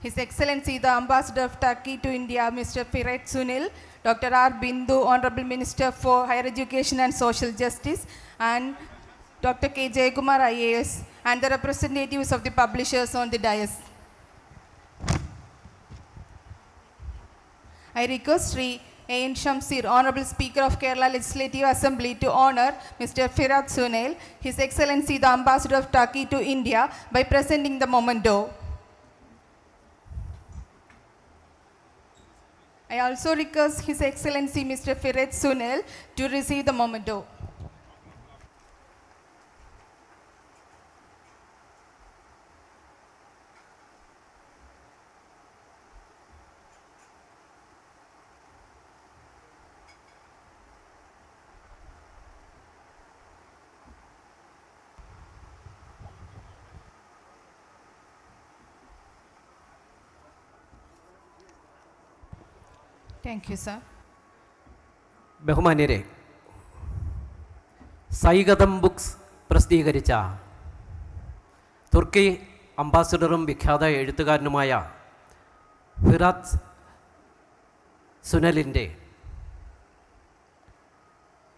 His Excellency the Ambassador of Turkey to India, Mr. Firat Sunel, Dr. R. Bindu, Honorable Minister for Higher Education and Social Justice, and Dr. K. Jayakumar, ഐ.എ.എസ്, and the representatives of the publishers on the dais. I request Sri A.N. Shamsir, Honorable Speaker of Kerala Legislative Assembly, to honor Mr. Firat Sunel, His Excellency the Ambassador of Turkey to India, by presenting the memento. I also request His Excellency Mr. Firat Sunel to receive the memento. Thank you, sir. ബഹുമാന്യരെ, സൈഗതം ബുക്സ് പ്രസിദ്ധീകരിച്ച തുർക്കി അംബാസഡറും വിഖ്യാത എഴുത്തുകാരനുമായ Firat സുനലിൻ്റെ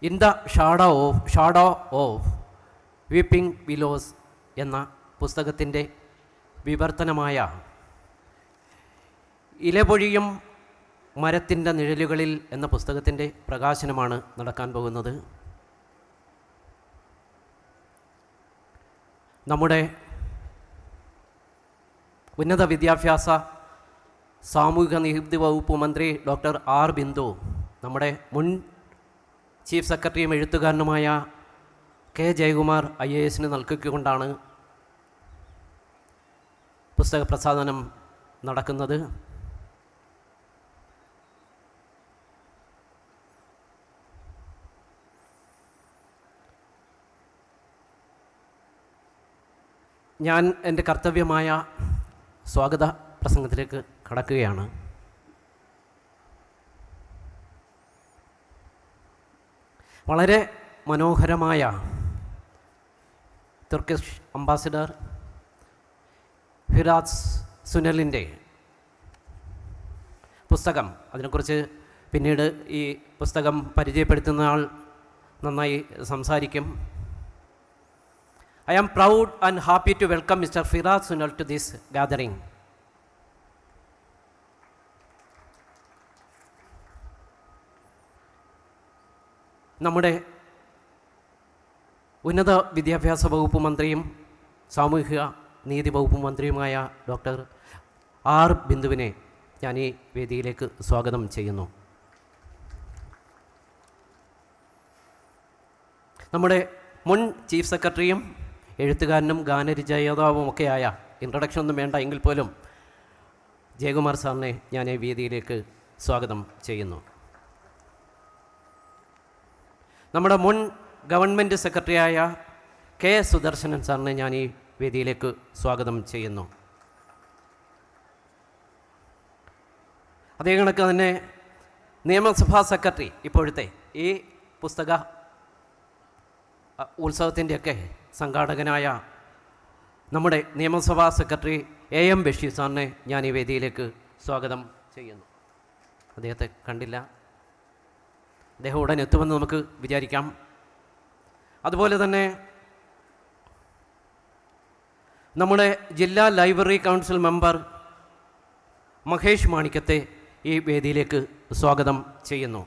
in the shadow of weeping willows എന്ന പുസ്തകത്തിൻ്റെ വിവർത്തനമായ ഇലപൊഴിയും മരത്തിൻ്റെ നിഴലുകളിൽ എന്ന പുസ്തകത്തിൻ്റെ പ്രകാശനമാണ് നടക്കാൻ പോകുന്നത്. നമ്മുടെ ഉന്നത വിദ്യാഭ്യാസ സാമൂഹിക നീതി വകുപ്പ് മന്ത്രി ഡോക്ടർ ആർ ബിന്ദു നമ്മുടെ മുൻ ചീഫ് സെക്രട്ടറിയും എഴുത്തുകാരനുമായ കെ ജയകുമാർ ഐ.എ.എസിന് നൽകിക്കൊണ്ടാണ് പുസ്തക പ്രസാധനം നടക്കുന്നത്. ഞാൻ എൻ്റെ കർത്തവ്യമായ സ്വാഗത പ്രസംഗത്തിലേക്ക് കടക്കുകയാണ്. വളരെ മനോഹരമായ തുർക്കിഷ് അംബാസിഡർ ഫിറാത്ത് സുനലിൻ്റെ പുസ്തകം, അതിനെക്കുറിച്ച് പിന്നീട് ഈ പുസ്തകം പരിചയപ്പെടുത്തുന്ന ആൾ നന്നായി സംസാരിക്കും. I am proud and happy to welcome Mr. Firat Sunel to this gathering. നമ്മുടെ ഉന്നത വിദ്യാഭ്യാസ വകുപ്പ് മന്ത്രിയും സാമൂഹിക നീതി വകുപ്പ് മന്ത്രിയുമായ ഡോക്ടർ ആർ ബിന്ദുവിനെ ഞാൻ ഈ വേദിയിലേക്ക് സ്വാഗതം ചെയ്യുന്നു. നമ്മുടെ മുൻ ചീഫ് സെക്രട്ടറിയും എഴുത്തുകാരനും ഗാനരചയിതാവും ഒക്കെയായ, ഇൻട്രൊഡക്ഷൻ ഒന്നും വേണ്ട എങ്കിൽ പോലും, ജയകുമാർ സാറിനെ ഞാൻ ഈ വേദിയിലേക്ക് സ്വാഗതം ചെയ്യുന്നു. നമ്മുടെ മുൻ ഗവൺമെൻറ് സെക്രട്ടറിയായ കെ സുദർശനൻ സാറിനെ ഞാൻ ഈ വേദിയിലേക്ക് സ്വാഗതം ചെയ്യുന്നു. അതേ കണക്ക് തന്നെ നിയമസഭാ സെക്രട്ടറി, ഇപ്പോഴത്തെ ഈ പുസ്തക ഉത്സവത്തിൻ്റെയൊക്കെ സംഘാടകനായ നമ്മുടെ നിയമസഭാ സെക്രട്ടറി എ.എം. ബഷീർ സാറിനെ ഞാൻ ഈ വേദിയിലേക്ക് സ്വാഗതം ചെയ്യുന്നു. അദ്ദേഹത്തെ കണ്ടില്ല, അദ്ദേഹം ഉടൻ എത്തുമെന്ന് നമുക്ക് വിചാരിക്കാം. അതുപോലെ തന്നെ നമ്മുടെ ജില്ലാ ലൈബ്രറി കൗൺസിൽ മെമ്പർ മഹേഷ് മാണിക്കത്തെ ഈ വേദിയിലേക്ക് സ്വാഗതം ചെയ്യുന്നു.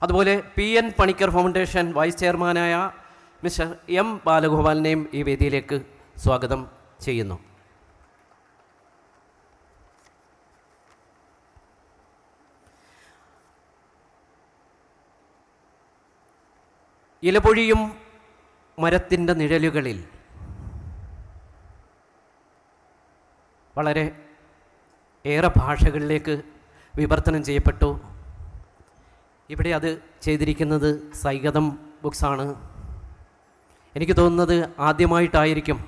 അതുപോലെ പി.എൻ. പണിക്കർ ഫൗണ്ടേഷൻ വൈസ് ചെയർമാനായ മിസ്റ്റർ എം. ബാലഗോപാലിനെയും ഈ വേദിയിലേക്ക് സ്വാഗതം ചെയ്യുന്നു. ഇലപൊഴിയും മരത്തിൻ്റെ നിഴലുകളിൽ വളരെ ഏറെ ഭാഷകളിലേക്ക് വിവർത്തനം ചെയ്യപ്പെട്ടു. ഇവിടെ അത് ചെയ്തിരിക്കുന്നത് സൈഗതം ബുക്സാണ്. എനിക്ക് തോന്നുന്നത് ആദ്യമായിട്ടായിരിക്കും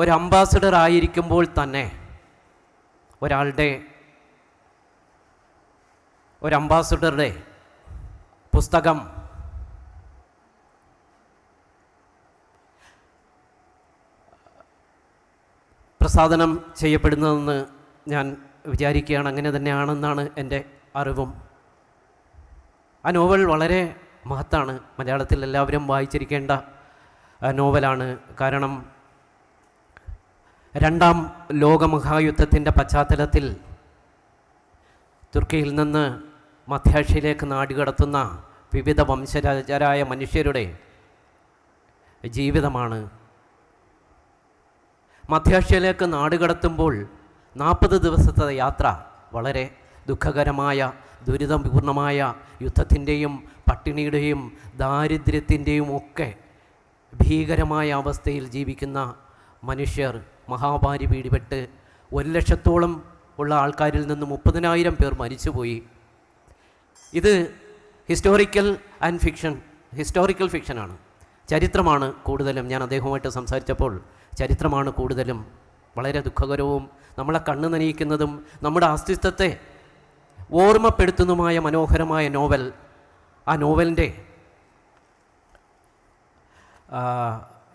ഒരു അംബാസഡർ ആയിരിക്കുമ്പോൾ തന്നെ ഒരു അംബാസഡറുടെ പുസ്തകം പ്രസാദനം ചെയ്യപ്പെടുന്നതെന്ന് ഞാൻ വിചാരിക്കുകയാണ്. അങ്ങനെ തന്നെയാണെന്നാണ് എൻ്റെ അറിവും. ആ നോവൽ വളരെ മഹത്താണ്. മലയാളത്തിൽ എല്ലാവരും വായിച്ചിരിക്കേണ്ട നോവലാണ്. കാരണം രണ്ടാം ലോകമഹായുദ്ധത്തിൻ്റെ പശ്ചാത്തലത്തിൽ തുർക്കിയിൽ നിന്ന് മധ്യേഷ്യയിലേക്ക് നാടുകടത്തുന്ന വിവിധ വംശജരായ മനുഷ്യരുടെ ജീവിതമാണ്. മധ്യേഷ്യയിലേക്ക് നാടുകടത്തുമ്പോൾ 40 ദിവസത്തെ യാത്ര വളരെ ദുഃഖകരമായ ദുരിതപൂർണമായ യുദ്ധത്തിൻ്റെയും പട്ടിണിയുടെയും ദാരിദ്ര്യത്തിൻ്റെയും ഒക്കെ ഭീകരമായ അവസ്ഥയിൽ ജീവിക്കുന്ന മനുഷ്യർ മഹാമാരി പിടിപെട്ട് 1,00,000-ഓളം ഉള്ള ആൾക്കാരിൽ നിന്ന് 30,000 പേർ മരിച്ചുപോയി. ഇത് ഹിസ്റ്റോറിക്കൽ ഫിക്ഷനാണ്. ചരിത്രമാണ് കൂടുതലും. ഞാൻ അദ്ദേഹവുമായിട്ട് സംസാരിച്ചപ്പോൾ ചരിത്രമാണ് കൂടുതലും. വളരെ ദുഃഖകരവും നമ്മളെ കണ്ണു നനയിക്കുന്നതും നമ്മുടെ അസ്തിത്വത്തെ ഓർമ്മപ്പെടുത്തുന്നതുമായ മനോഹരമായ നോവൽ. ആ നോവലിൻ്റെ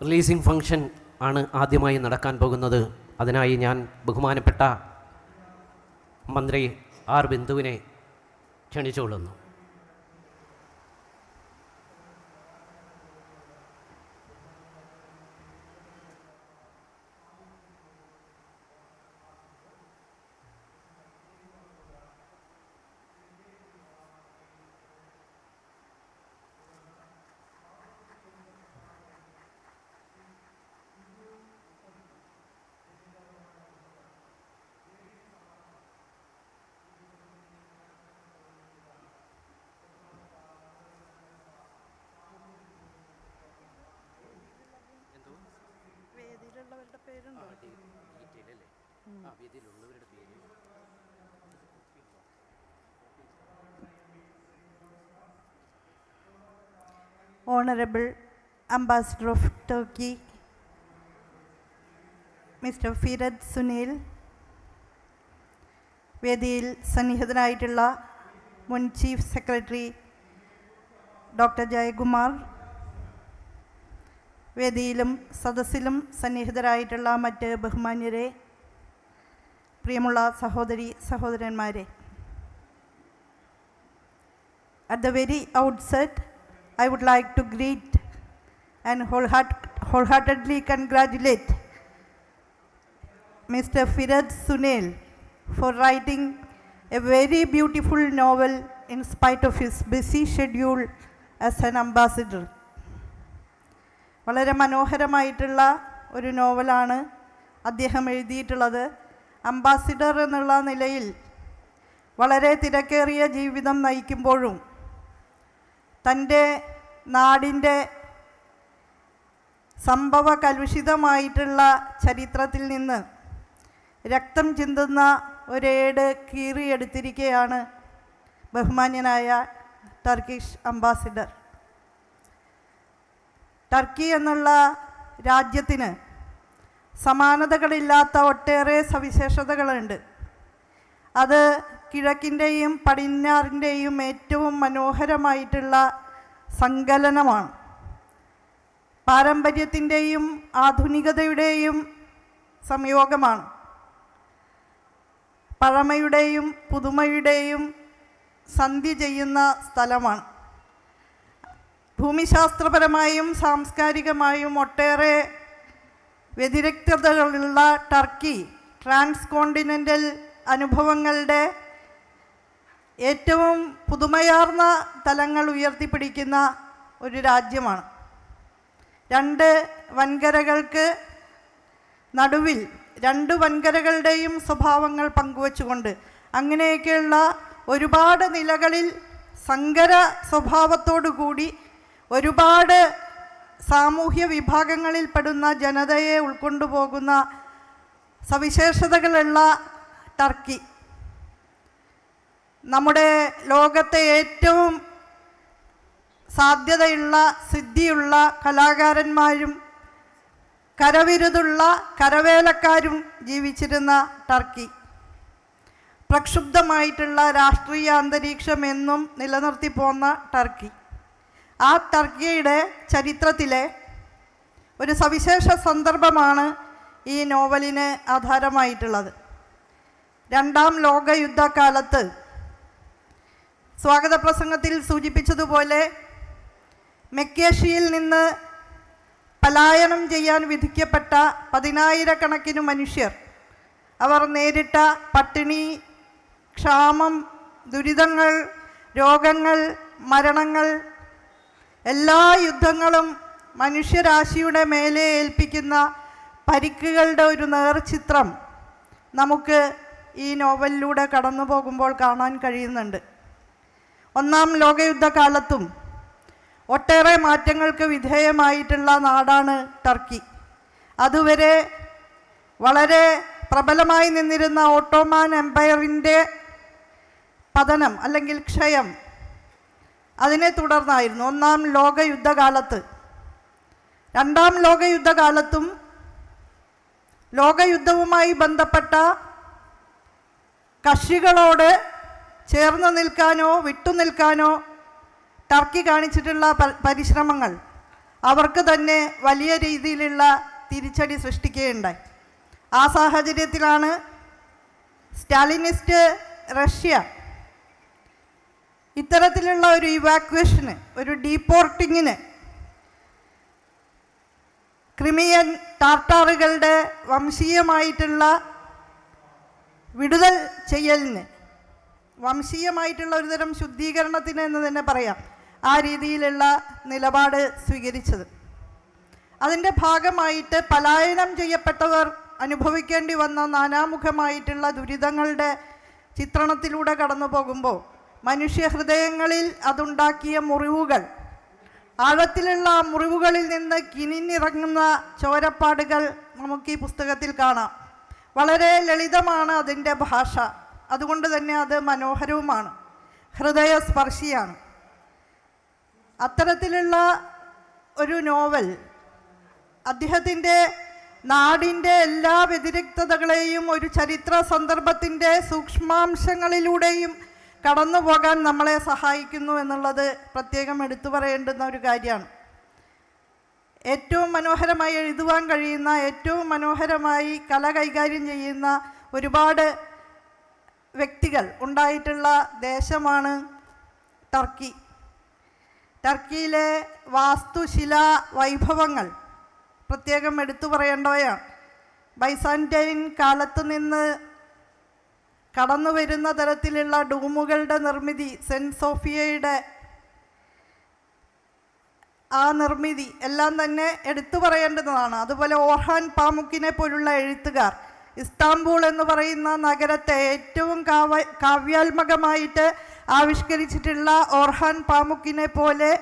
റിലീസിംഗ് ഫംഗ്ഷൻ ആണ് ആദ്യമായി നടക്കാൻ പോകുന്നത്. അതിനായി ഞാൻ ബഹുമാനപ്പെട്ട മന്ത്രി ആർ ബിന്ദുവിനെ ക്ഷണിച്ചുകൊള്ളുന്നു. Honorable Ambassador of Turkey, Mr. Firat Sunel, വേദിയിൽ സന്നിഹിതനായിട്ടുള്ള മുൻ ചീഫ് സെക്രട്ടറി ഡോക്ടർ ജയകുമാർ, വേദിയിലും സദസ്സിലും സന്നിഹിതരായിട്ടുള്ള മറ്റ് ബഹുമാന്യരെ, പ്രിയമുള്ള സഹോദരന്മാരെ, at the very outset, I would like to greet and wholeheartedly congratulate Mr. Firat Sunel for writing a very beautiful novel in spite of his busy schedule as an ambassador. വളരെ മനോഹരമായിട്ടുള്ള ഒരു നോവലാണ് അദ്ദേഹം എഴുതിയിട്ടുള്ളത്. അംബാസിഡർ എന്നുള്ള നിലയിൽ വളരെ തിരക്കേറിയ ജീവിതം നയിക്കുമ്പോഴും തൻ്റെ നാടിൻ്റെ സംഭവ കലുഷിതമായിട്ടുള്ള ചരിത്രത്തിൽ നിന്ന് രക്തം ചിന്തുന്ന ഒരേട് കീറിയെടുത്തിരിക്കുകയാണ് ബഹുമാന്യനായ ടർക്കിഷ് അംബാസിഡർ. ടർക്കി എന്നുള്ള രാജ്യത്തിന് സമാനതകളില്ലാത്ത ഒട്ടേറെ സവിശേഷതകളുണ്ട്. അത് കിഴക്കിൻ്റെയും പടിഞ്ഞാറിൻ്റെയും ഏറ്റവും മനോഹരമായിട്ടുള്ള സങ്കലനമാണ്. പാരമ്പര്യത്തിൻ്റെയും ആധുനികതയുടെയും സംയോഗമാണ്. പഴമയുടെയും പുതുമയുടെയും സന്ധി ചെയ്യുന്ന സ്ഥലമാണ്. ഭൂമിശാസ്ത്രപരമായും സാംസ്കാരികമായും ഒട്ടേറെ വ്യതിരിക്തതകളുള്ള ടർക്കി ട്രാൻസ്കോണ്ടിനെൻ്റൽ അനുഭവങ്ങളുടെ ഏറ്റവും പുതുമയാർന്ന തലങ്ങൾ ഉയർത്തിപ്പിടിക്കുന്ന ഒരു രാജ്യമാണ്. രണ്ട് വൻകരകൾക്ക് നടുവിൽ രണ്ട് വൻകരകളുടെയും സ്വഭാവങ്ങൾ പങ്കുവച്ചുകൊണ്ട് അങ്ങനെയൊക്കെയുള്ള ഒരുപാട് നിലകളിൽ സങ്കര സ്വഭാവത്തോടുകൂടി ഒരുപാട് സാമൂഹ്യ വിഭാഗങ്ങളിൽപ്പെടുന്ന ജനതയെ ഉൾക്കൊണ്ടുപോകുന്ന സവിശേഷതകളുള്ള ടർക്കി നമ്മുടെ ലോകത്തെ ഏറ്റവും സാധ്യതയുള്ള സിദ്ധിയുള്ള കലാകാരന്മാരും കരവിരുതുള്ള കരവേലക്കാരും ജീവിച്ചിരുന്ന ടർക്കി, പ്രക്ഷുബ്ധമായിട്ടുള്ള രാഷ്ട്രീയ അന്തരീക്ഷം എന്നും നിലനിർത്തി പോന്ന ടർക്കി, ആ ടർക്കിയുടെ ചരിത്രത്തിലെ ഒരു സവിശേഷ സന്ദർഭമാണ് ഈ നോവലിന് ആധാരമായിട്ടുള്ളത്. രണ്ടാം ലോകയുദ്ധകാലത്ത് സ്വാഗത പ്രസംഗത്തിൽ സൂചിപ്പിച്ചതുപോലെ മെക്കേഷിയിൽ നിന്ന് പലായനം ചെയ്യാൻ വിധിക്കപ്പെട്ട 10,000-കണക്കിന് മനുഷ്യർ, അവർ നേരിട്ട പട്ടിണി, ക്ഷാമം, ദുരിതങ്ങൾ, രോഗങ്ങൾ, മരണങ്ങൾ, എല്ലാ യുദ്ധങ്ങളും മനുഷ്യരാശിയുടെ മേലെ ഏൽപ്പിക്കുന്ന പരിക്കുകളുടെ ഒരു നേർചിത്രം നമുക്ക് ഈ നോവലിലൂടെ കടന്നു പോകുമ്പോൾ കാണാൻ കഴിയുന്നുണ്ട്. ഒന്നാം ലോകയുദ്ധകാലത്തും ഒട്ടേറെ മാറ്റങ്ങൾക്ക് വിധേയമായിട്ടുള്ള നാടാണ് ടർക്കി. അതുവരെ വളരെ പ്രബലമായി നിന്നിരുന്ന ഓട്ടോമാൻ എംപയറിൻ്റെ പതനം അല്ലെങ്കിൽ ക്ഷയം, അതിനെ തുടർന്നായിരുന്നു ഒന്നാം ലോകയുദ്ധകാലത്ത്. രണ്ടാം ലോകയുദ്ധകാലത്തും ലോകയുദ്ധവുമായി ബന്ധപ്പെട്ട കക്ഷികളോട് ചേർന്ന് നിൽക്കാനോ വിട്ടുനിൽക്കാനോ ടർക്കി കാണിച്ചിട്ടുള്ള പരിശ്രമങ്ങൾ അവർക്ക് തന്നെ വലിയ രീതിയിലുള്ള തിരിച്ചടി സൃഷ്ടിക്കുകയുണ്ടായി. ആ സാഹചര്യത്തിലാണ് സ്റ്റാലിനിസ്റ്റ് റഷ്യ ഇത്തരത്തിലുള്ള ഒരു ഇവാക്വേഷന്, ഒരു ഡീപ്പോർട്ടിങ്ങിന്, ക്രിമിയൻ ടാർട്ടാറുകളുടെ വംശീയമായിട്ടുള്ള വിടുതൽ ചെയ്യലിന്, വംശീയമായിട്ടുള്ള ഒരുതരം ശുദ്ധീകരണത്തിന് എന്ന് തന്നെ പറയാം, ആ രീതിയിലുള്ള നിലപാട് സ്വീകരിച്ചത്. അതിൻ്റെ ഭാഗമായിട്ട് പലായനം ചെയ്യപ്പെട്ടവർ അനുഭവിക്കേണ്ടി വന്ന നാനാമുഖമായിട്ടുള്ള ദുരിതങ്ങളുടെ ചിത്രണത്തിലൂടെ കടന്നു പോകുമ്പോൾ മനുഷ്യഹൃദയങ്ങളിൽ അതുണ്ടാക്കിയ മുറിവുകൾ, ആഴത്തിലുള്ള മുറിവുകളിൽ നിന്ന് കിനിഞ്ഞിറങ്ങുന്ന ചോരപ്പാടുകൾ നമുക്ക് ഈ പുസ്തകത്തിൽ കാണാം. വളരെ ലളിതമാണ് അതിൻ്റെ ഭാഷ, അതുകൊണ്ട് തന്നെ അത് മനോഹരവുമാണ്, ഹൃദയസ്പർശിയാണ്. അത്തരത്തിലുള്ള ഒരു നോവൽ അദ്ദേഹത്തിൻ്റെ നാടിൻ്റെ എല്ലാ വ്യതിരിക്തതകളെയും ഒരു ചരിത്ര സന്ദർഭത്തിൻ്റെ സൂക്ഷ്മാംശങ്ങളിലൂടെയും കടന്നു പോകാൻ നമ്മളെ സഹായിക്കുന്നു എന്നുള്ളത് പ്രത്യേകം എടുത്തു പറയേണ്ടുന്ന ഒരു കാര്യമാണ്. ഏറ്റവും മനോഹരമായി എഴുതുവാൻ കഴിയുന്ന, ഏറ്റവും മനോഹരമായി കല കൈകാര്യം ചെയ്യുന്ന ഒരുപാട് വ്യക്തികൾ ഉണ്ടായിട്ടുള്ള ദേശമാണ് ടർക്കി. ടർക്കിയിലെ വാസ്തുശിലാ വൈഭവങ്ങൾ പ്രത്യേകം എടുത്തു പറയേണ്ടവയാണ്. ബൈസാൻറ്റൈൻ കാലത്ത് നിന്ന് കടന്നു വരുന്ന തരത്തിലുള്ള ഡൂമുകളുടെ നിർമ്മിതി, സെൻറ്റ് സോഫിയയുടെ ആ നിർമ്മിതി എല്ലാം തന്നെ എടുത്തു പറയേണ്ടതാണ്. അതുപോലെ ഓർഹാൻ പാമുക്കിനെ പോലുള്ള എഴുത്തുകാർ ഇസ്താംബൂൾ എന്ന് പറയുന്ന നഗരത്തെ ഏറ്റവും കാവ്യാത്മകമായിട്ട് ആവിഷ്കരിച്ചിട്ടുള്ള ഓർഹാൻ പാമുക്കിനെ പോലെ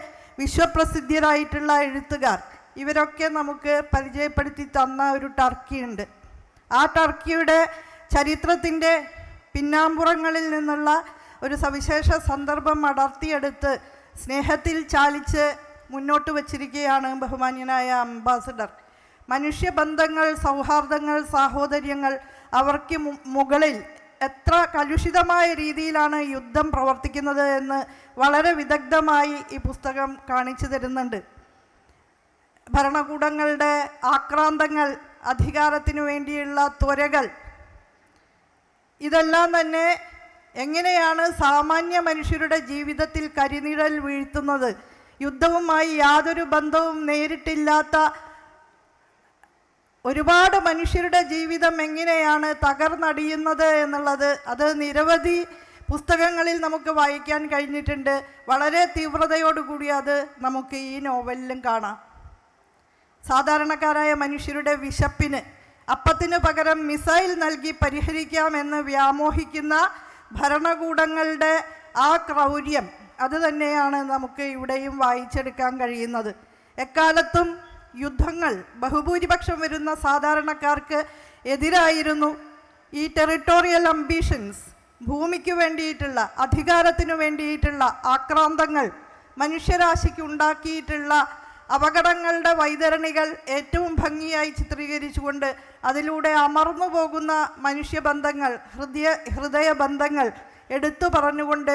വിശ്വപ്രസിദ്ധരായിട്ടുള്ള എഴുത്തുകാർ, ഇവരൊക്കെ നമുക്ക് പരിചയപ്പെടുത്തി തന്ന ഒരു ടർക്കിയുണ്ട്. ആ ടർക്കിയുടെ ചരിത്രത്തിൻ്റെ പിന്നാമ്പുറങ്ങളിൽ നിന്നുള്ള ഒരു സവിശേഷ സന്ദർഭം അടർത്തിയെടുത്ത് സ്നേഹത്തിൽ ചാലിച്ച് മുന്നോട്ട് വച്ചിരിക്കുകയാണ് ബഹുമാന്യനായ അംബാസഡർ. മനുഷ്യബന്ധങ്ങൾ, സൗഹാർദ്ദങ്ങൾ, സാഹോദര്യങ്ങൾ, അവർക്ക് മുകളിൽ എത്ര കലുഷിതമായ രീതിയിലാണ് യുദ്ധം പ്രവർത്തിക്കുന്നത് എന്ന് വളരെ വിദഗ്ധമായി ഈ പുസ്തകം കാണിച്ചു തരുന്നുണ്ട്. ഭരണകൂടങ്ങളുടെ ആക്രാന്തങ്ങൾ, അധികാരത്തിനു വേണ്ടിയുള്ള ത്വരകൾ, ഇതെല്ലാം തന്നെ എങ്ങനെയാണ് സാമാന്യ മനുഷ്യരുടെ ജീവിതത്തിൽ കരിനിഴൽ വീഴ്ത്തുന്നത്. യുദ്ധവുമായി യാതൊരു ബന്ധവും നേരിട്ടില്ലാത്ത ഒരുപാട് മനുഷ്യരുടെ ജീവിതം എങ്ങനെയാണ് തകർന്നടിയുന്നത് എന്നുള്ളത് അത് നിരവധി പുസ്തകങ്ങളിൽ നമുക്ക് വായിക്കാൻ കഴിഞ്ഞിട്ടുണ്ട്. വളരെ തീവ്രതയോടുകൂടി അത് നമുക്ക് ഈ നോവലിലും കാണാം. സാധാരണക്കാരായ മനുഷ്യരുടെ വിശപ്പിന് അപ്പത്തിന് പകരം മിസൈൽ നൽകി പരിഹരിക്കാമെന്ന് വ്യാമോഹിക്കുന്ന ഭരണകൂടങ്ങളുടെ ആ ക്രൗര്യം, അത് തന്നെയാണ് നമുക്ക് ഇവിടെയും വായിച്ചെടുക്കാൻ കഴിയുന്നത്. എക്കാലത്തും യുദ്ധങ്ങൾ ബഹുഭൂരിപക്ഷം വരുന്ന സാധാരണക്കാർക്ക് എതിരായിരുന്നു. ഈ ടെറിട്ടോറിയൽ അംബീഷൻസ്, ഭൂമിക്ക് വേണ്ടിയിട്ടുള്ള, അധികാരത്തിനു വേണ്ടിയിട്ടുള്ള ആക്രാന്തങ്ങൾ, മനുഷ്യരാശിക്ക് ഉണ്ടാക്കിയിട്ടുള്ള അപകടങ്ങളുടെ വൈതരണികൾ ഏറ്റവും ഭംഗിയായി ചിത്രീകരിച്ചുകൊണ്ട് അതിലൂടെ അമർന്നു പോകുന്ന മനുഷ്യബന്ധങ്ങൾ, ഹൃദയബന്ധങ്ങൾ എടുത്തു പറഞ്ഞുകൊണ്ട്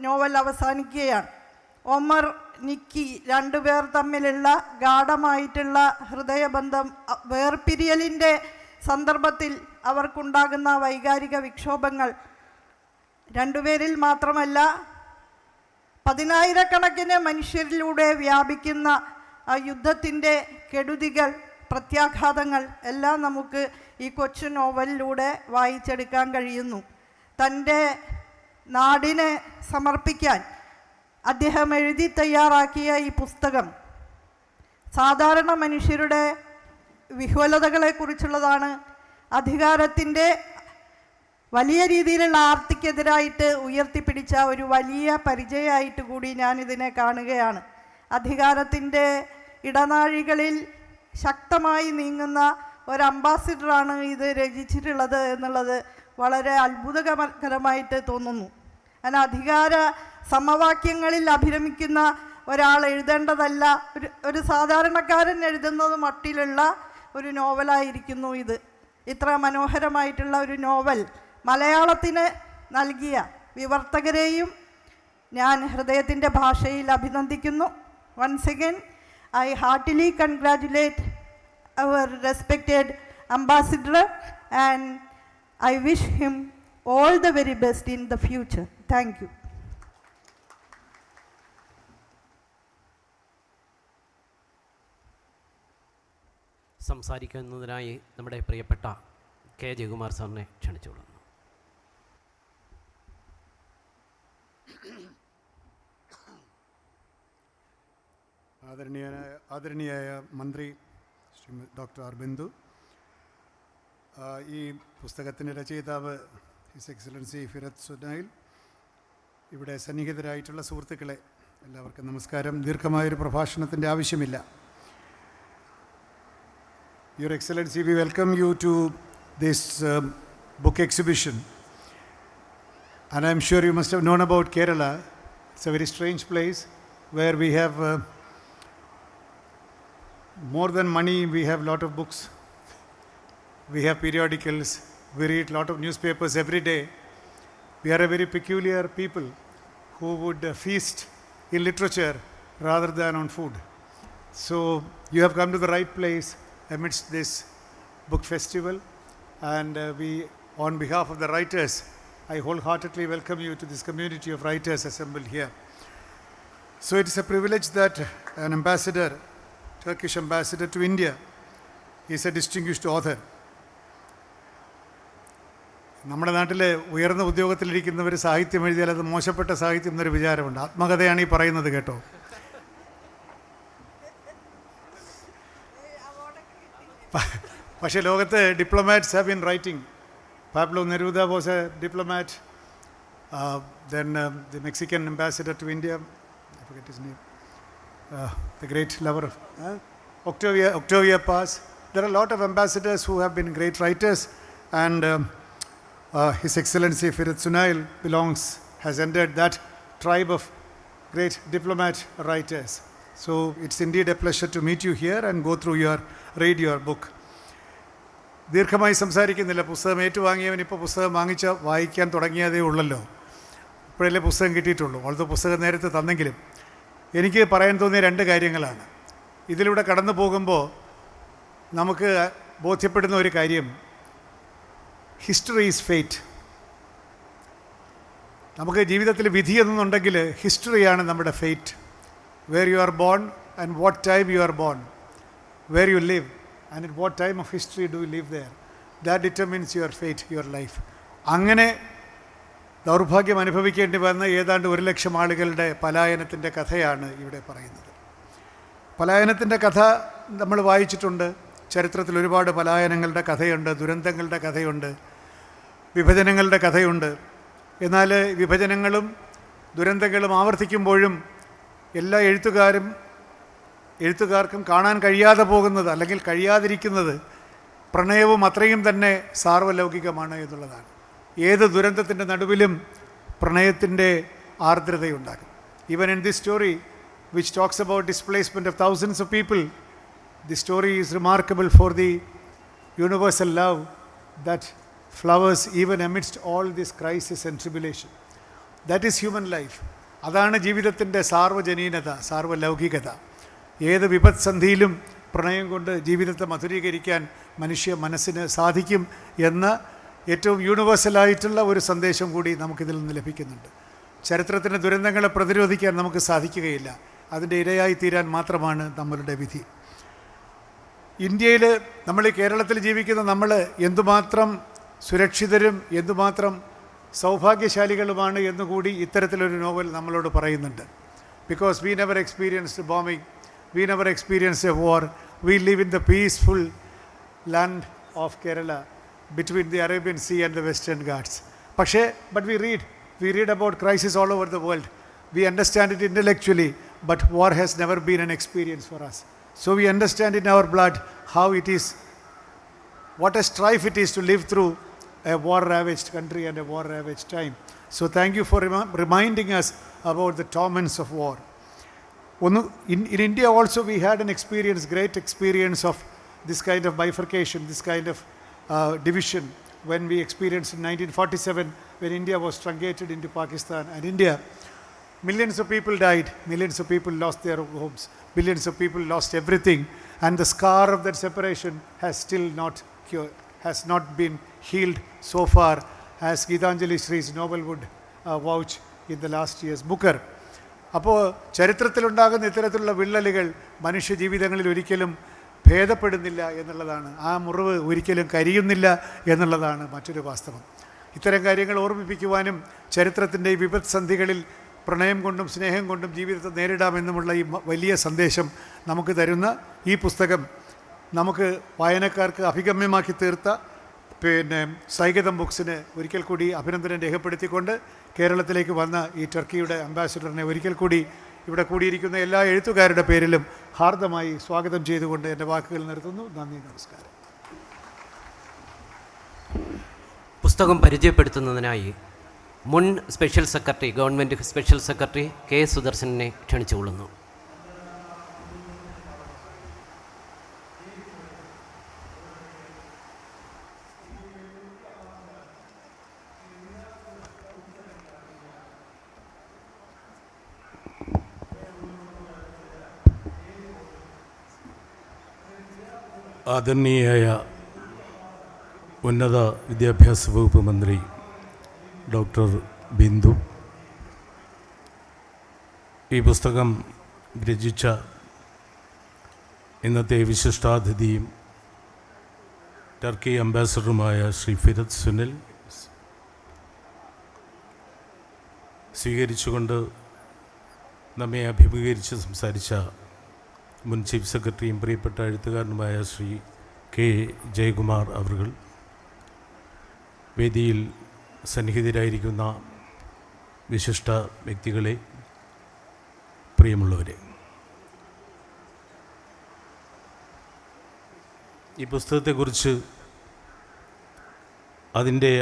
നോവൽ അവസാനിക്കുകയാണ്. ഒമർ, നിക്കി രണ്ടുപേർ തമ്മിലുള്ള ഗാഢമായിട്ടുള്ള ഹൃദയബന്ധം വേർപിരിയലിൻ്റെ സന്ദർഭത്തിൽ അവർക്കുണ്ടാകുന്ന വൈകാരിക വിക്ഷോഭങ്ങൾ രണ്ടുപേരിൽ മാത്രമല്ല 10,000-കണക്കിന് മനുഷ്യരിലൂടെ വ്യാപിക്കുന്ന ആ യുദ്ധത്തിൻ്റെ കെടുതികൾ, പ്രത്യാഘാതങ്ങൾ എല്ലാം നമുക്ക് ഈ കൊച്ചു നോവലിലൂടെ വായിച്ചെടുക്കാൻ കഴിയുന്നു. തൻ്റെ നാടിനെ സമർപ്പിക്കാൻ അദ്ദേഹം എഴുതി തയ്യാറാക്കിയ ഈ പുസ്തകം സാധാരണ മനുഷ്യരുടെ വിഹ്വലതകളെക്കുറിച്ചുള്ളതാണ്. അധികാരത്തിൻ്റെ വലിയ രീതിയിലുള്ള ആർത്തിക്കെതിരായിട്ട് ഉയർത്തിപ്പിടിച്ച ഒരു വലിയ പരിചയമായിട്ട് കൂടി ഞാനിതിനെ കാണുകയാണ്. അധികാരത്തിൻ്റെ ഇടനാഴികളിൽ ശക്തമായി നീങ്ങുന്ന ഒരു അംബാസിഡറാണ് ഇത് രചിച്ചിട്ടുള്ളത് എന്നുള്ളത് വളരെ അത്ഭുതകരമായിട്ട് തോന്നുന്നു. അങ്ങനെ അധികാര സമവാക്യങ്ങളിൽ അഭിരമിക്കുന്ന ഒരാൾ എഴുതേണ്ടതല്ല, ഒരു സാധാരണക്കാരൻ എഴുതുന്നത് മട്ടിലുള്ള ഒരു നോവലായിരിക്കുന്നു ഇത്. ഇത്ര മനോഹരമായിട്ടുള്ള ഒരു നോവൽ മലയാളത്തിന് നൽകിയ വിവർത്തകരെയും ഞാൻ ഹൃദയത്തിൻ്റെ ഭാഷയിൽ അഭിനന്ദിക്കുന്നു. Once again I heartily congratulate our respected ambassador and I wish him all the very best in the future. Thank you. സംസാരിക്കുന്നതിനായി നമ്മുടെ പ്രിയപ്പെട്ട കെ ജയകുമാർ സാറിനെ ക്ഷണിച്ചുകൊള്ളുന്നു. ആദരണീയായ മന്ത്രി ശ്രീ ഡോക്ടർ ആർ ബിന്ദു, ഈ പുസ്തകത്തിൻ്റെ രചയിതാവ് ഹിസ് എക്സലൻസി ഫിറത്ത് സുനൈൽ, ഇവിടെ സന്നിഹിതരായിട്ടുള്ള സുഹൃത്തുക്കളെ എല്ലാവർക്കും നമസ്കാരം. ദീർഘമായൊരു പ്രഭാഷണത്തിൻ്റെ ആവശ്യമില്ല. Your Excellency, we welcome you to this book exhibition. And I'm sure you must have known about Kerala. It's a very strange place where we have more than money, we have a lot of books. We have periodicals. We read a lot of newspapers every day. We are a very peculiar people who would feast in literature rather than on food. So you have come to the right place amidst this book festival, and we, on behalf of the writers, I wholeheartedly welcome you to this community of writers assembled here. So it is a privilege that an ambassador, Turkish ambassador to India, is a distinguished author. നമ്മുടെ നാട്ടിൽ ഉയർന്ന ഉദ്യോഗത്തിലിരിക്കുന്നവർ സാഹിത്യം എഴുതിയാൽ അത് മോശപ്പെട്ട സാഹിത്യം എന്നൊരു വിചാരമുണ്ട്. ആത്മകഥയാണ് ഈ പറയുന്നത് കേട്ടോ. പക്ഷേ ലോകത്ത് diplomats have been writing. Pablo Neruda was a diplomat. Then the Mexican ambassador to India, I forget his name, the great lover of Octavia Paz. There are a lot of ambassadors who have been great writers, and His Excellency Firat Sunel has entered that tribe of great diplomat writers. So it's indeed a pleasure to meet you here and go through read your book. ദീർഘമായി സംസാരിക്കുന്നില്ല. പുസ്തകം ഏറ്റുവാങ്ങിയവൻ ഇപ്പോൾ പുസ്തകം വായിക്കാൻ തുടങ്ങിയതേ ഉള്ളല്ലോ. ഇപ്പോഴല്ലേ പുസ്തകം കിട്ടിയിട്ടുള്ളൂ. അവിടുത്തെ പുസ്തകം നേരത്തെ തന്നെങ്കിലും എനിക്ക് പറയാൻ തോന്നിയ രണ്ട് കാര്യങ്ങളാണ്. ഇതിലൂടെ കടന്നു പോകുമ്പോൾ നമുക്ക് ബോധ്യപ്പെടുന്ന ഒരു കാര്യം, ഹിസ്റ്ററി ഈസ് ഫേറ്റ്. നമുക്ക് ജീവിതത്തിൽ വിധി എന്നുണ്ടെങ്കിൽ ഹിസ്റ്ററിയാണ് നമ്മുടെ fate. Where you are born and what time you are born, where you live and at what time of history do you live there, that determines your fate, your life. അങ്ങനെ ദൗർഭാഗ്യം അനുഭവിക്കേണ്ടി വന്ന ഏതാണ്ട് 1,00,000 ആളുകളുടെ പലായനത്തിൻ്റെ കഥയാണ് ഇവിടെ പറയുന്നത്. പലായനത്തിൻ്റെ കഥ നമ്മൾ വായിച്ചിട്ടുണ്ട്. ചരിത്രത്തിൽ ഒരുപാട് പലായനങ്ങളുടെ കഥയുണ്ട്, ദുരന്തങ്ങളുടെ കഥയുണ്ട്, വിഭജനങ്ങളുടെ കഥയുണ്ട്. എന്നാൽ വിഭജനങ്ങളും ദുരന്തങ്ങളും ആവർത്തിക്കുമ്പോഴും എല്ലാ എഴുത്തുകാർക്കും കാണാൻ കഴിയാതെ പോകുന്നത് അല്ലെങ്കിൽ കഴിയാതിരിക്കുന്നത് പ്രണയവും അത്രയും തന്നെ സാർവലൗകികമാണ് എന്നുള്ളതാണ്. ഏത് ദുരന്തത്തിൻ്റെ നടുവിലും പ്രണയത്തിൻ്റെ ആർദ്രതയുണ്ടാകും. Even in this story which talks about displacement of thousands of people, the story is remarkable for the universal love that flowers even amidst all this crisis and tribulation. That is human life. അതാണ് ജീവിതത്തിൻ്റെ സാർവജനീനത, സാർവലൗകികത. ഏത് വിപത്സന്ധിയിലും പ്രണയം കൊണ്ട് ജീവിതത്തെ മധുരീകരിക്കാൻ മനുഷ്യ മനസ്സിന് സാധിക്കും എന്ന ഏറ്റവും യൂണിവേഴ്സലായിട്ടുള്ള ഒരു സന്ദേശം കൂടി നമുക്കിതിൽ നിന്ന് ലഭിക്കുന്നുണ്ട്. ചരിത്രത്തിൻ്റെ ദുരന്തങ്ങളെ പ്രതിരോധിക്കാൻ നമുക്ക് സാധിക്കുകയില്ല, അതിൻ്റെ ഇരയായി തീരാൻ മാത്രമാണ് നമ്മളുടെ വിധി. ഇന്ത്യയിൽ നമ്മൾ ഈ കേരളത്തിൽ ജീവിക്കുന്ന നമ്മൾ എന്തുമാത്രം സുരക്ഷിതരും എന്തുമാത്രം സൗഭാഗ്യശാലികളുമാണ് എന്നുകൂടി ഇത്തരത്തിലൊരു നോവൽ നമ്മളോട് പറയുന്നുണ്ട്. Because we never experienced bombing, we never experienced a war, we live in the peaceful land of Kerala between the Arabian Sea and the Western Ghats. But we read about crisis all over the world. We understand it intellectually, but war has never been an experience for us. So we understand in our blood how it is, what a strife it is to live through a war-ravaged country and a war-ravaged time. So thank you for reminding us about the torments of war. In India also we had an experience, great experience of this kind of bifurcation, this kind of division when we experienced in 1947 when India was truncated into Pakistan and India. Millions of people died, millions of people lost their homes, billions of people lost everything, and the scar of that separation has still not cured, has not been healed so far, as Gitanjali Shree's novel would vouch in the last year's Booker. അപ്പോൾ ചരിത്രത്തിലുണ്ടാകുന്ന ഇത്തരത്തിലുള്ള വിള്ളലുകൾ മനുഷ്യ ജീവിതങ്ങളിൽ ഒരിക്കലും ഭേദപ്പെടുന്നില്ല എന്നുള്ളതാണ്, ആ മുറിവ് ഒരിക്കലും കരിയുന്നില്ല എന്നുള്ളതാണ് മറ്റൊരു വാസ്തവം. ഇത്തരം കാര്യങ്ങൾ ഓർമ്മിപ്പിക്കുവാനും ചരിത്രത്തിൻ്റെ ഈ വിപത്സന്ധികളിൽ പ്രണയം കൊണ്ടും സ്നേഹം കൊണ്ടും ജീവിതത്തെ നേരിടാമെന്നുമുള്ള ഈ വലിയ സന്ദേശം നമുക്ക് തരുന്ന ഈ പുസ്തകം നമുക്ക് വായനക്കാർക്ക് അഭിഗമ്യമാക്കി തീർത്ത സൈഗതം ബുക്സിന് ഒരിക്കൽ കൂടി അഭിനന്ദനം രേഖപ്പെടുത്തിക്കൊണ്ട് കേരളത്തിലേക്ക് വന്ന ഈ ടർക്കിയുടെ അംബാസിഡറിനെ ഒരിക്കൽ കൂടി ഇവിടെ കൂടിയിരിക്കുന്ന എല്ലാ എഴുത്തുകാരുടെ പേരിലും ഹാർദമായി സ്വാഗതം ചെയ്തുകൊണ്ട് എൻ്റെ വാക്കുകൾ നിർത്തുന്നു. നന്ദി, നമസ്കാരം. പുസ്തകം പരിചയപ്പെടുത്തുന്നതിനായി മുൻ special secretary, government special secretary K സുദർശനെ ക്ഷണിച്ചുകൊള്ളുന്നു. ആദരണീയായ ഉന്നത വിദ്യാഭ്യാസ വകുപ്പ് മന്ത്രി ഡോക്ടർ ബിന്ദു, ഈ പുസ്തകം രചിച്ച ഇന്നത്തെ വിശിഷ്ടാതിഥിയും ടർക്കി അംബാസഡറുമായ ശ്രീ ഫിറത്ത് സുനിൽ, സ്വീകരിച്ചുകൊണ്ട് നമ്മെ അഭിമുഖീകരിച്ച് സംസാരിച്ച മുൻ ചീഫ് സെക്രട്ടറിയും പ്രിയപ്പെട്ട എഴുത്തുകാരനുമായ ശ്രീ കെ ജയകുമാർ അവർ, വേദിയിൽ സന്നിഹിതരായിരിക്കുന്ന വിശിഷ്ട വ്യക്തികളെ, പ്രിയമുള്ളവരെ, ഈ പുസ്തകത്തെക്കുറിച്ച്, അതിൻ്റെ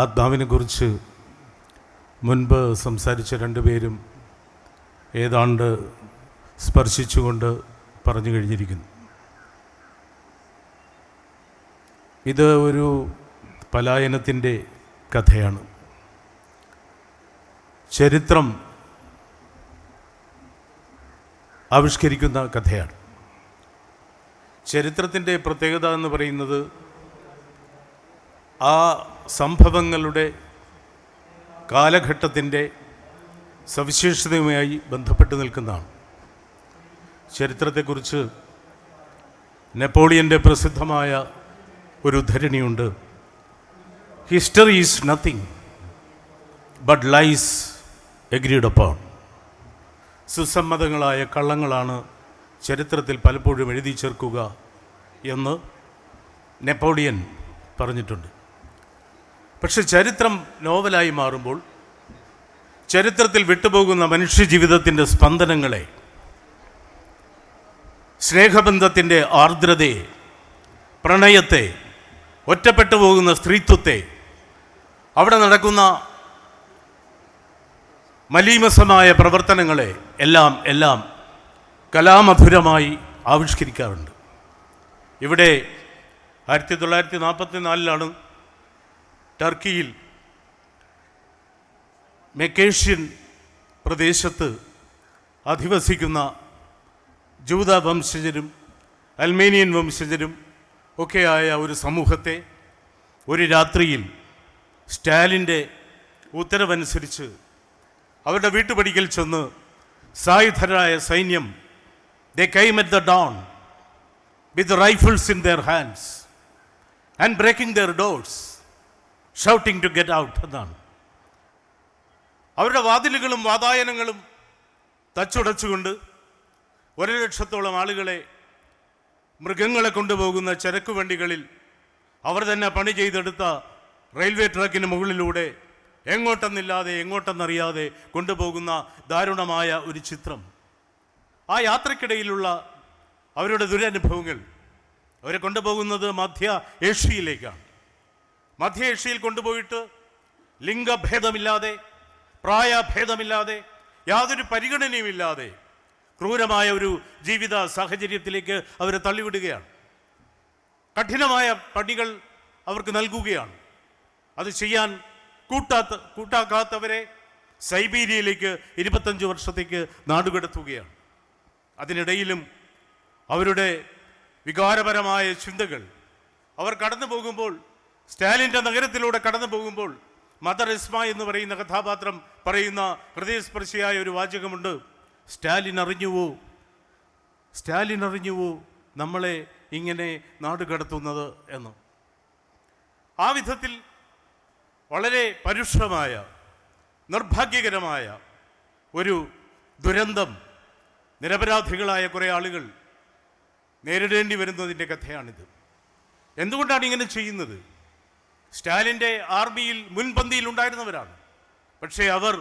ആത്മാവിനെക്കുറിച്ച് മുൻപ് സംസാരിച്ച രണ്ടുപേരും ഏതാണ്ട് സ്പർശിച്ചുകൊണ്ട് പറഞ്ഞു കഴിഞ്ഞിരിക്കുന്നു. ഇത് ഒരു പലായനത്തിൻ്റെ കഥയാണ്. ചരിത്രം ആവിഷ്കരിക്കുന്ന കഥയാണ്. ചരിത്രത്തിൻ്റെ പ്രത്യേകത എന്ന് പറയുന്നത് ആ സംഭവങ്ങളുടെ കാലഘട്ടത്തിൻ്റെ സവിശേഷതയുമായി ബന്ധപ്പെട്ട് നിൽക്കുന്നതാണ്. ചരിത്രത്തെക്കുറിച്ച് നെപ്പോളിയൻ്റെ പ്രസിദ്ധമായ ഒരു ഉദ്ധരണിയുണ്ട്. History is nothing but lies agreed upon. സുസമ്മതങ്ങളായ കള്ളങ്ങളാണ് ചരിത്രത്തിൽ പലപ്പോഴും എഴുതി ചേർക്കുക എന്ന് നെപ്പോളിയൻ പറഞ്ഞിട്ടുണ്ട്. പക്ഷെ ചരിത്രം നോവലായി മാറുമ്പോൾ ചരിത്രത്തിൽ വിട്ടുപോകുന്ന മനുഷ്യജീവിതത്തിൻ്റെ സ്പന്ദനങ്ങളെ, സ്നേഹബന്ധത്തിൻ്റെ ആർദ്രതയെ, പ്രണയത്തെ, ഒറ്റപ്പെട്ടു പോകുന്ന സ്ത്രീത്വത്തെ, അവിടെ നടക്കുന്ന മലീമസമായ പ്രവർത്തനങ്ങളെ എല്ലാം കലാമധുരമായി ആവിഷ്കരിക്കാറുണ്ട്. ഇവിടെ 1944 ടർക്കിയിൽ മെക്കേഷ്യൻ പ്രദേശത്ത് അധിവസിക്കുന്ന ജൂത വംശജരും അൽമേനിയൻ വംശജരും ഒക്കെയായ ഒരു സമൂഹത്തെ ഒരു രാത്രിയിൽ സ്റ്റാലിൻ്റെ ഉത്തരവനുസരിച്ച് അവരുടെ വീട്ടുപടിക്കൽ ചെന്ന് സായുധരായ സൈന്യം they came at the dawn with rifles in their hands and breaking their doors, shouting to get out എന്നാണ്. അവരുടെ വാതിലുകളും വാതായനങ്ങളും തച്ചുടച്ചുകൊണ്ട് 1,00,000-ഓളം ആളുകളെ മൃഗങ്ങളെ കൊണ്ടുപോകുന്ന ചരക്ക് വണ്ടികളിൽ അവർ തന്നെ പണി ചെയ്തെടുത്ത റെയിൽവേ ട്രാക്കിന് മുകളിലൂടെ എങ്ങോട്ടെന്നറിയാതെ കൊണ്ടുപോകുന്ന ദാരുണമായ ഒരു ചിത്രം. ആ യാത്രക്കിടയിലുള്ള അവരുടെ ദുരനുഭവങ്ങൾ അവരെ കൊണ്ടുപോകുന്നത് മധ്യ ഏഷ്യയിലേക്കാണ്. മധ്യ ഏഷ്യയിൽ കൊണ്ടുപോയിട്ട് ലിംഗഭേദമില്ലാതെ പ്രായഭേദമില്ലാതെ യാതൊരു പരിഗണനയുമില്ലാതെ ക്രൂരമായ ഒരു ജീവിത സാഹചര്യത്തിലേക്ക് അവരെ തള്ളിവിടുകയാണ്. കഠിനമായ പണികൾ അവർക്ക് നൽകുകയാണ്. അത് ചെയ്യാൻ കൂട്ടാക്കാത്തവരെ സൈബീരിയയിലേക്ക് 25 വർഷത്തേക്ക് നാടുകടത്തുകയാണ്. അതിനിടയിലും അവരുടെ വികാരപരമായ ചിന്തകൾ അവർ കടന്നു പോകുമ്പോൾ, സ്റ്റാലിൻ്റെ നഗരത്തിലൂടെ കടന്നു പോകുമ്പോൾ മദർ ഇസ്മ എന്ന് പറയുന്ന കഥാപാത്രം പറയുന്ന ഹൃദയസ്പർശിയായ ഒരു വാചകമുണ്ട്. സ്റ്റാലിൻ അറിഞ്ഞുവോ നമ്മളെ ഇങ്ങനെ നാടുകടത്തുന്നത് എന്ന്. ആ വിധത്തിൽ വളരെ പരുഷമായ നിർഭാഗ്യകരമായ ഒരു ദുരന്തം നിരപരാധികളായ കുറേ ആളുകൾ നേരിടേണ്ടി വരുന്നതിൻ്റെ കഥയാണിത്. എന്തുകൊണ്ടാണ് ഇങ്ങനെ ചെയ്യുന്നത്? സ്റ്റാലിൻ്റെ ആർമിയിൽ മുൻപന്തിയിൽ ഉണ്ടായിരുന്നവരാണ്. പക്ഷേ അവർ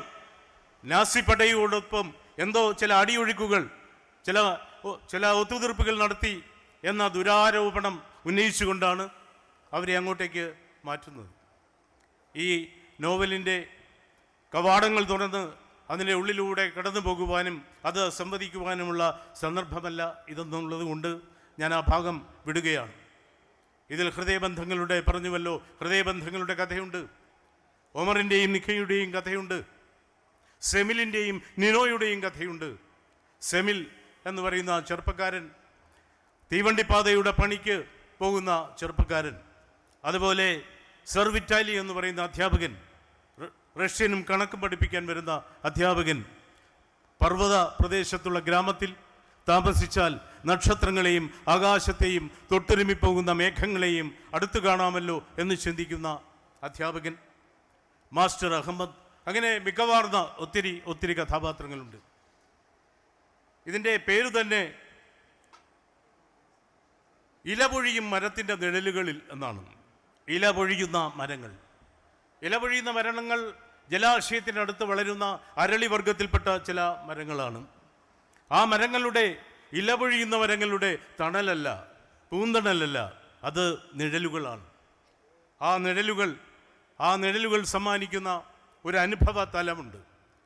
നാസി പടയോടൊപ്പം എന്തോ ചില അടിയൊഴുക്കുകൾ, ചില ഒത്തുതീർപ്പുകൾ നടത്തി എന്ന ദുരാരോപണം ഉന്നയിച്ചുകൊണ്ടാണ് അവരെ അങ്ങോട്ടേക്ക് മാറ്റുന്നത്. ഈ നോവലിൻ്റെ കവാടങ്ങൾ തുറന്ന് അതിൻ്റെ ഉള്ളിലൂടെ കടന്നു പോകുവാനും അത് സംവദിക്കുവാനുമുള്ള സന്ദർഭമല്ല ഇതെന്നുള്ളത് കൊണ്ട് ഞാൻ ആ ഭാഗം വിടുകയാണ്. ഇതിൽ ഹൃദയബന്ധങ്ങളുടെ പറഞ്ഞുവല്ലോ, ഹൃദയബന്ധങ്ങളുടെ കഥയുണ്ട്. ഒമറിൻ്റെയും നിഖയുടെയും കഥയുണ്ട്. സെമിലിൻ്റെയും നിനോയുടെയും കഥയുണ്ട്. സെമിൽ എന്ന് പറയുന്ന ചെറുപ്പക്കാരൻ, തീവണ്ടിപ്പാതയുടെ പണിക്ക് പോകുന്ന ചെറുപ്പക്കാരൻ, അതുപോലെ സർ വിറ്റാലി എന്ന് പറയുന്ന അധ്യാപകൻ, റഷ്യനും കണക്ക് പഠിപ്പിക്കാൻ വരുന്ന അധ്യാപകൻ, പർവ്വത പ്രദേശത്തുള്ള ഗ്രാമത്തിൽ താമസിച്ചാൽ നക്ഷത്രങ്ങളെയും ആകാശത്തെയും തൊട്ടുരുമിപ്പോകുന്ന മേഘങ്ങളെയും അടുത്തു കാണാമല്ലോ എന്ന് ചിന്തിക്കുന്ന അധ്യാപകൻ, മാസ്റ്റർ അഹമ്മദ്, അങ്ങനെ മികവാർന്ന ഒത്തിരി കഥാപാത്രങ്ങളുണ്ട്. ഇതിൻ്റെ പേര് തന്നെ ഇലപൊഴിയും മരത്തിൻ്റെ നിഴലുകളിൽ എന്നാണ്. ഇലപൊഴിയുന്ന മരങ്ങൾ ജലാശയത്തിനടുത്ത് വളരുന്ന അരളിവർഗത്തിൽപ്പെട്ട ചില മരങ്ങളാണ്. ആ മരങ്ങളുടെ, ഇലപൊഴിയുന്ന മരങ്ങളുടെ തണലല്ല, പൂന്തണലല്ല, അത് നിഴലുകളാണ്. ആ നിഴലുകൾ സമ്മാനിക്കുന്ന ഒരു അനുഭവ തലമുണ്ട്.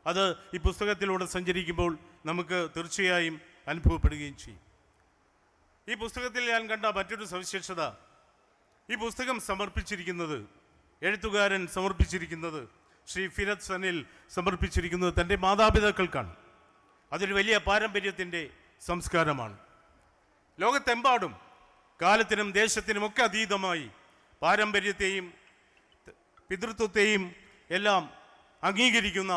അത് ഈ പുസ്തകത്തിലൂടെ സഞ്ചരിക്കുമ്പോൾ നമുക്ക് തീർച്ചയായും അനുഭവപ്പെടുകയും ചെയ്യും. ഈ പുസ്തകത്തിൽ ഞാൻ കണ്ട മറ്റൊരു സവിശേഷത, ഈ പുസ്തകം എഴുത്തുകാരൻ സമർപ്പിച്ചിരിക്കുന്നത്, ശ്രീ ഫിരത് സനിൽ സമർപ്പിച്ചിരിക്കുന്നത് തൻ്റെ മാതാപിതാക്കൾക്കാണ്. അതൊരു വലിയ പാരമ്പര്യത്തിൻ്റെ സംസ്കാരമാണ്. ലോകത്തെമ്പാടും കാലത്തിനും ദേശത്തിനുമൊക്കെ അതീതമായി പാരമ്പര്യത്തെയും പിതൃത്വത്തെയും എല്ലാം അംഗീകരിക്കുന്ന,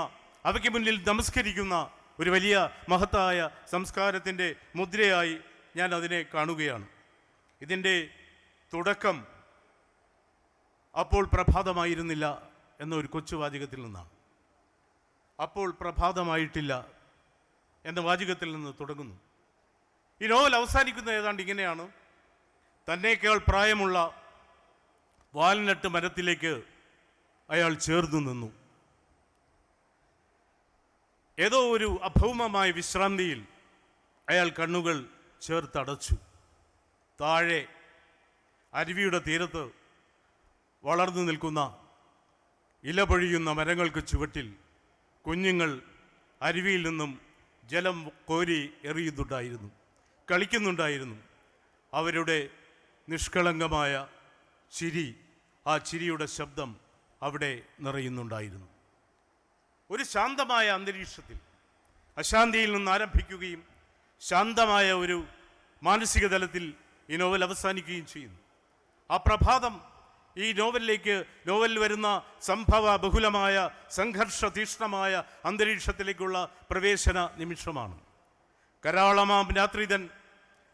അവയ്ക്ക് മുന്നിൽ നമസ്കരിക്കുന്ന ഒരു വലിയ മഹത്തായ സംസ്കാരത്തിൻ്റെ മുദ്രയായി ഞാൻ അതിനെ കാണുകയാണ്. ഇതിൻ്റെ തുടക്കം അപ്പോൾ പ്രഭാതമായിരുന്നില്ല എന്നൊരു കൊച്ചു വാചകത്തിൽ നിന്നാണ്. അപ്പോൾ പ്രഭാതമായിട്ടില്ല എന്ന വാചകത്തിൽ നിന്ന് തുടങ്ങുന്നു. ഈ നോവൽ അവസാനിക്കുന്ന ഏതാണ്ട് ഇങ്ങനെയാണ്: തന്നേക്കാൾ പ്രായമുള്ള വാൽനട്ട് മരത്തിലേക്ക് അയാൾ ചേർന്നു നിന്നു. ഏതോ ഒരു അഭൗമമായ വിശ്രാന്തിയിൽ അയാൾ കണ്ണുകൾ ചേർത്തടച്ചു. താഴെ അരുവിയുടെ തീരത്ത് വളർന്നു നിൽക്കുന്ന ഇലപൊഴിയുന്ന മരങ്ങൾക്ക് ചുവട്ടിൽ കുഞ്ഞുങ്ങൾ അരുവിയിൽ നിന്നും ജലം കോരി എറിയുന്നുണ്ടായിരുന്നു, കളിക്കുന്നുണ്ടായിരുന്നു. അവരുടെ നിഷ്കളങ്കമായ ചിരി, ആ ചിരിയുടെ ശബ്ദം അവിടെ നിറയുന്നുണ്ടായിരുന്നു. ഒരു ശാന്തമായ അന്തരീക്ഷത്തിൽ അശാന്തിയിൽ നിന്ന് ആരംഭിക്കുകയും ശാന്തമായ ഒരു മാനസിക തലത്തിൽ ഈ നോവൽ അവസാനിക്കുകയും ചെയ്യുന്നു. ആ പ്രഭാതം ഈ നോവലിൽ വരുന്ന സംഭവ ബഹുലമായ സംഘർഷ തീക്ഷ്ണമായ അന്തരീക്ഷത്തിലേക്കുള്ള പ്രവേശന നിമിഷമാണ്. കരാളമാം രാത്രിതൻ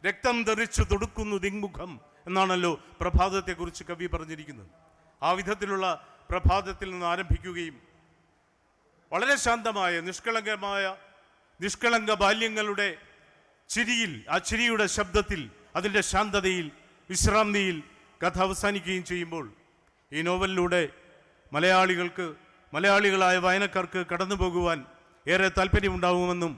രക്തം തെറിച്ചു തൊടുക്കുന്നു ദിങ്മുഖം എന്നാണല്ലോ പ്രഭാതത്തെക്കുറിച്ച് കവി പറഞ്ഞിരിക്കുന്നത്. ആ വിധത്തിലുള്ള പ്രഭാതത്തിൽ നിന്ന് ആരംഭിക്കുകയും വളരെ ശാന്തമായ നിഷ്കളങ്ക ബാല്യങ്ങളുടെ ചിരിയിൽ, ആ ചിരിയുടെ ശബ്ദത്തിൽ, അതിൻ്റെ ശാന്തതയിൽ, വിശ്രാന്തിയിൽ കഥ അവസാനിക്കുകയും ചെയ്യുമ്പോൾ ഈ നോവലിലൂടെ മലയാളികളായ വായനക്കാർക്ക് കടന്നു പോകുവാൻ ഏറെ താല്പര്യമുണ്ടാകുമെന്നും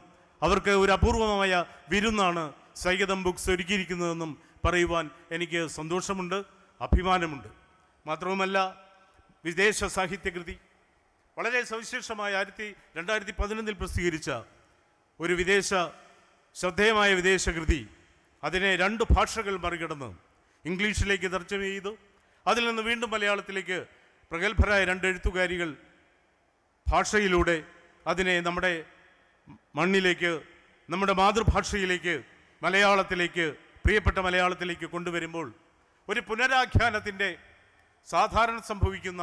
അവർക്ക് ഒരു അപൂർവമായ വിരുന്നാണ് സൈഗതം ബുക്സ് ഒരുക്കിയിരിക്കുന്നതെന്നും പറയുവാൻ എനിക്ക് സന്തോഷമുണ്ട്, അഭിമാനമുണ്ട്. മാത്രവുമല്ല, വിദേശ സാഹിത്യകൃതി വളരെ സവിശേഷമായ 2011 പ്രസിദ്ധീകരിച്ച ഒരു ശ്രദ്ധേയമായ വിദേശകൃതി അതിനെ 2 ഭാഷകൾ മറികടന്ന് ഇംഗ്ലീഷിലേക്ക് തർജ്ജമ ചെയ്തു. അതിൽ നിന്ന് വീണ്ടും മലയാളത്തിലേക്ക് പ്രഗത്ഭരായ 2 എഴുത്തുകാരികൾ ഭാഷയിലൂടെ അതിനെ നമ്മുടെ മണ്ണിലേക്ക്, നമ്മുടെ മാതൃഭാഷയിലേക്ക്, പ്രിയപ്പെട്ട മലയാളത്തിലേക്ക് കൊണ്ടുവരുമ്പോൾ ഒരു പുനരാഖ്യാനത്തിൻ്റെ സാധാരണ സംഭവിക്കുന്ന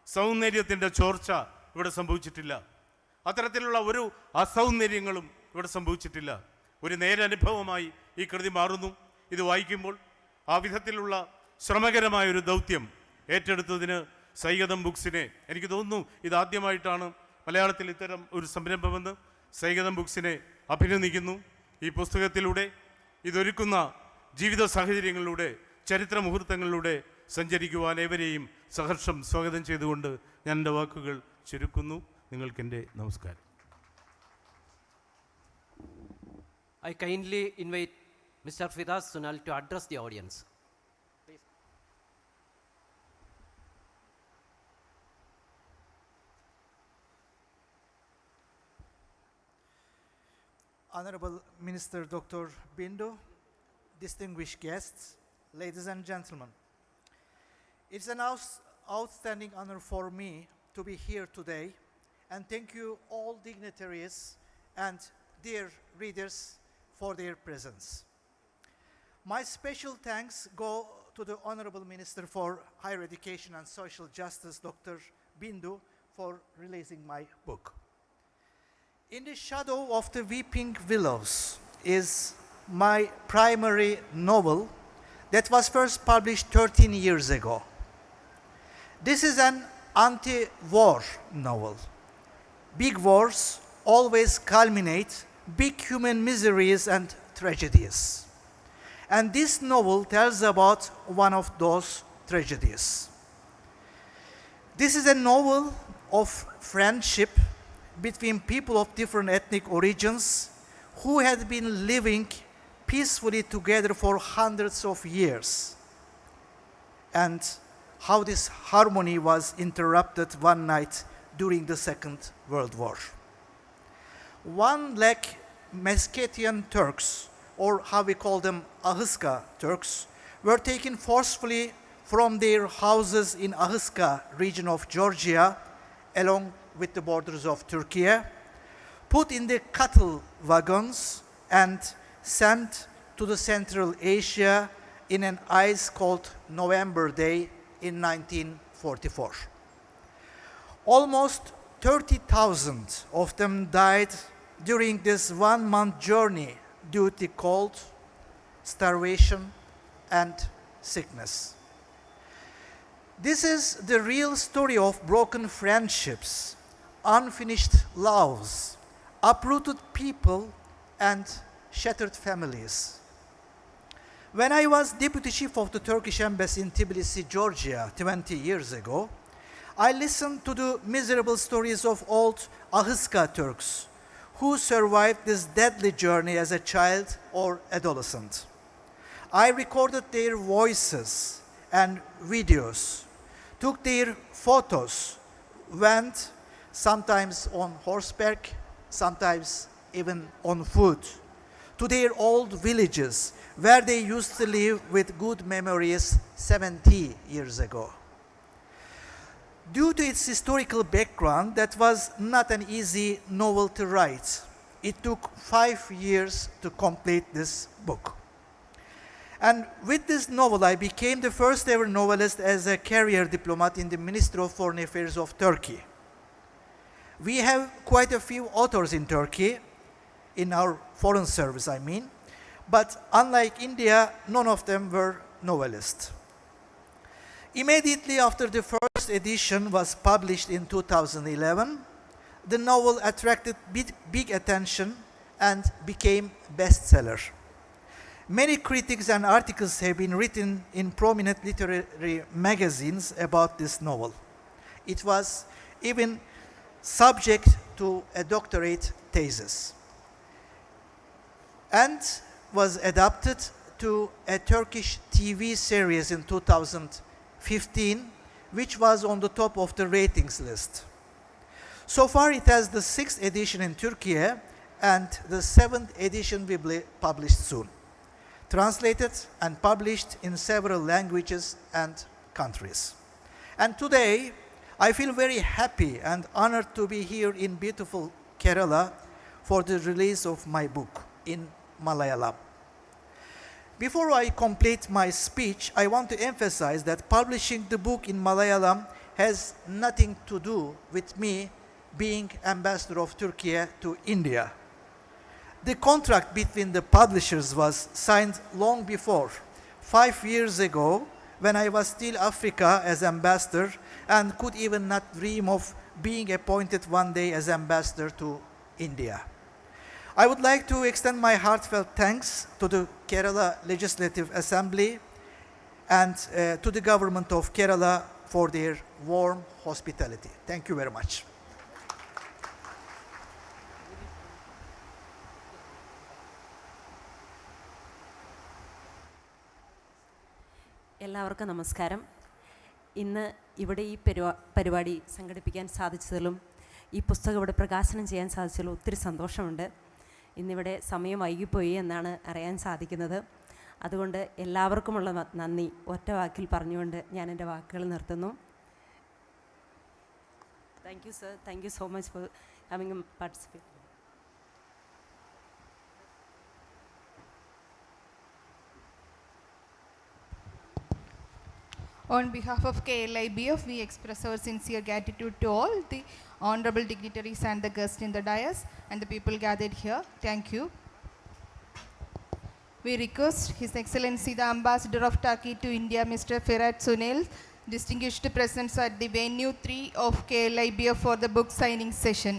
സൗന്ദര്യത്തിൻ്റെ ചോർച്ച ഇവിടെ സംഭവിച്ചിട്ടില്ല. അത്തരത്തിലുള്ള ഒരു അസൗന്ദര്യങ്ങളും ഇവിടെ സംഭവിച്ചിട്ടില്ല. ഒരു നേരനുഭവമായി ഈ കൃതി മാറുന്നു. ഇത് വായിക്കുമ്പോൾ ആ വിധത്തിലുള്ള ശ്രമകരമായ ഒരു ദൗത്യം ഏറ്റെടുത്തതിന് സൈഗതം ബുക്സിനെ, എനിക്ക് തോന്നുന്നു ഇതാദ്യമായിട്ടാണ് മലയാളത്തിൽ ഇത്തരം ഒരു സംരംഭമെന്ന്, സൈഗതം ബുക്സിനെ അഭിനന്ദിക്കുന്നു. ഈ പുസ്തകത്തിലൂടെ, ഇതൊരുക്കുന്ന ജീവിത സാഹചര്യങ്ങളിലൂടെ, ചരിത്ര മുഹൂർത്തങ്ങളിലൂടെ സഞ്ചരിക്കുവാൻ ഏവരെയും സഹർഷം സ്വാഗതം ചെയ്തുകൊണ്ട് ഞാൻ എൻ്റെ വാക്കുകൾ ചുരുക്കുന്നു. നിങ്ങൾക്കെൻ്റെ നമസ്കാരം. I kindly invite Mr. Firat Sunel to address the audience. Please. Honorable Minister Dr. Bindu, distinguished guests, ladies and gentlemen. It's an outstanding honor for me to be here today, and thank you all dignitaries and dear readers for their presence. My special thanks go to the Honorable Minister for Higher Education and Social Justice, Dr. Bindu, for releasing my book. In the Shadow of the Weeping Willows is my primary novel that was first published 13 years ago. This is an anti-war novel. Big wars always culminate big human miseries and tragedies. And this novel tells about one of those tragedies. This is a novel of friendship between people of different ethnic origins who had been living peacefully together for hundreds of years, and how this harmony was interrupted one night during the Second World War. 1 lakh Meskhetian Turks, or how we call them Ahıska Turks, were taken forcefully from their houses in Ahıska region of Georgia, along with the borders of Turkey, put in the cattle wagons and sent to the Central Asia in an ice-cold November day in 1944. Almost 30,000 of them died during this 1-month journey due to cold, starvation, and sickness. This is the real story of broken friendships, unfinished loves, uprooted people, and shattered families. When I was Deputy Chief of the Turkish Embassy in Tbilisi, Georgia, 20 years ago, I listened to the miserable stories of old Ahıska Turks who survived this deadly journey as a child or adolescent. I recorded their voices and videos, took their photos, went sometimes on horseback, sometimes even on foot, to their old villages where they used to live with good memories 70 years ago. Due to its historical background, that was not an easy novel to write. It took 5 years to complete this book. And with this novel, I became the first ever novelist as a career diplomat in the Ministry of Foreign Affairs of Turkey. We have quite a few authors in Turkey, in our foreign service, I mean, but unlike India, none of them were novelists. Immediately after the first edition was published in 2011, the novel attracted big attention and became bestseller. Many critics and articles have been written in prominent literary magazines about this novel. It was even subject to a doctorate thesis and was adapted to a Turkish TV series in 2015, which was on the top of the ratings list. So far, it has the 6th edition in Turkey, and the 7th edition will be published soon, translated and published in several languages and countries. And today, I feel very happy and honored to be here in beautiful Kerala for the release of my book in Malayalam. Before I complete my speech, I want to emphasize that publishing the book in Malayalam has nothing to do with me being ambassador of Turkey to India. The contract between the publishers was signed long before, 5 years ago, when I was still Africa as ambassador and could even not dream of being appointed one day as ambassador to India. I would like to extend my heartfelt thanks to the Kerala Legislative Assembly and to the government of Kerala for their warm hospitality. Thank you very much. എല്ലാവർക്കും നമസ്കാരം. ഇന്ന് ഇവിടെ ഈ പരിപാടി സംഘടിപ്പിക്കാൻ സാധിച്ചതിലും ഈ പുസ്തകം ഇവിടെ പ്രകാശനം ചെയ്യാൻ സാധിച്ചതിലും ഒത്തിരി സന്തോഷമുണ്ട്. ഇന്നിവിടെ സമയം വൈകിപ്പോയി എന്നാണ് അറിയാൻ സാധിക്കുന്നത്. അതുകൊണ്ട് എല്ലാവർക്കുമുള്ള നന്ദി ഒറ്റ വാക്കിൽ പറഞ്ഞുകൊണ്ട് ഞാൻ എൻ്റെ വാക്കുകൾ നിർത്തുന്നു. Thank you sir. Thank you so much for coming and participate. On behalf of Klibf, we express our sincere gratitude to all the honorable dignitaries and the guests in the dais and the people gathered here. Thank you. We request His Excellency the Ambassador of Turkey to India, Mr. Firat Sunel, distinguished presence at the venue 3 of Klibf for the book signing session.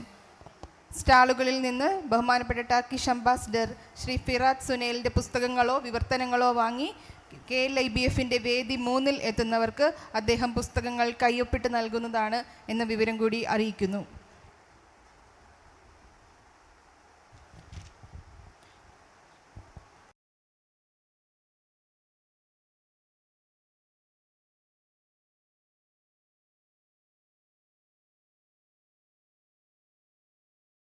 സ്റ്റാളുകളിൽ നിന്ന് ബഹുമാനപ്പെട്ട Turkish ambassador Shri ഫിറാത്ത് സുനേലിൻ്റെ പുസ്തകങ്ങളോ വിവർത്തനങ്ങളോ വാങ്ങി KLIBFൻ്റെ വേദി 3-ൽ എത്തുന്നവർക്ക് അദ്ദേഹം പുസ്തകങ്ങൾ കയ്യൊപ്പിട്ട് നൽകുന്നതാണ് എന്ന വിവരം കൂടി അറിയിക്കുന്നു.